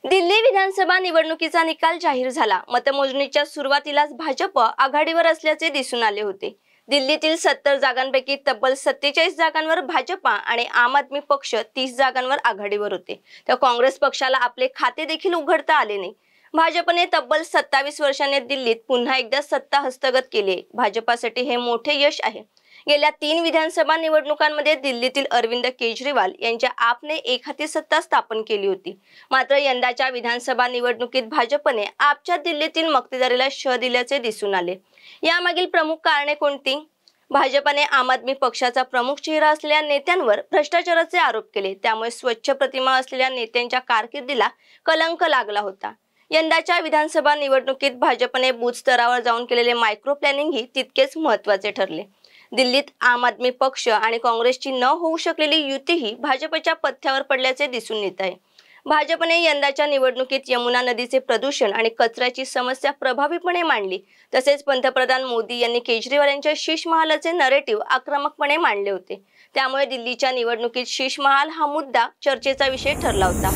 दिल्ली विधानसभा निवडणुकीचा निकाल जाहीर झाला। मतमोजणीच्या सुरुवातीलाच भाजप आघाडीवर असल्याचे दिसून आले होते। दिल्लीतील 70 जागांपैकी तब्बल 47 जागांवर भाजपा आणि आम आदमी पक्ष 30 जागांवर आघाडीवर होते। तर काँग्रेस पक्षाला आपले खाते देखील उघडता आले नाही। भाजपने तब्बल 27 वर्षांनी दिल्लीत पुन्हा एकदा सत्ता हस्तगत केली आहे। भाजपासाठी हे मोठे यश आहे। गेल्या 3 विधानसभा निवडणुकांमध्ये दिल्लीतील अरविंद केजरीवाल यांच्या आपने एकहाती सत्ता स्थापन केली होती। मात्र यंदाच्या विधानसभा निवडणुकीत भाजपने आपच्या दिल्लीतील मक्तेदारीला शह दिल्याचे दिसून आले। यामागील प्रमुख कारणे कोणती? भाजपने आम आदमी पक्षाचा प्रमुख चेहरा असलेल्या नेत्यांवर भ्रष्टाचाराचे आरोप केले, त्यामुळे स्वच्छ प्रतिमा असलेल्या नेत्यांच्या कारकिर्दीला कलंक लागला होता। यंदाच्या विधानसभा निवडणुकीत भाजपने बूथ स्तरावर जाऊन केलेले मायक्रो प्लॅनिंग ही तितकेच महत्त्वाचे ठरले। दिल्लीत आम आदमी पक्ष आणि काँग्रेसची न होऊ शकलेली युतीही भाजपच्या पथ्यावर पडल्याचे दिसून येत आहे। भाजपने यंदाच्या निवडणुकीत यमुना नदीचे प्रदूषण आणि कचऱ्याची समस्या प्रभावीपणे मांडली। तसेच पंतप्रधान मोदी यांनी केजरीवाल यांच्या शीश महालाचे नरेटिव्ह आक्रमकपणे मांडले होते। त्यामुळे दिल्लीच्या निवडणुकीत शीश महाल हा मुद्दा चर्चेचा विषय ठरला होता।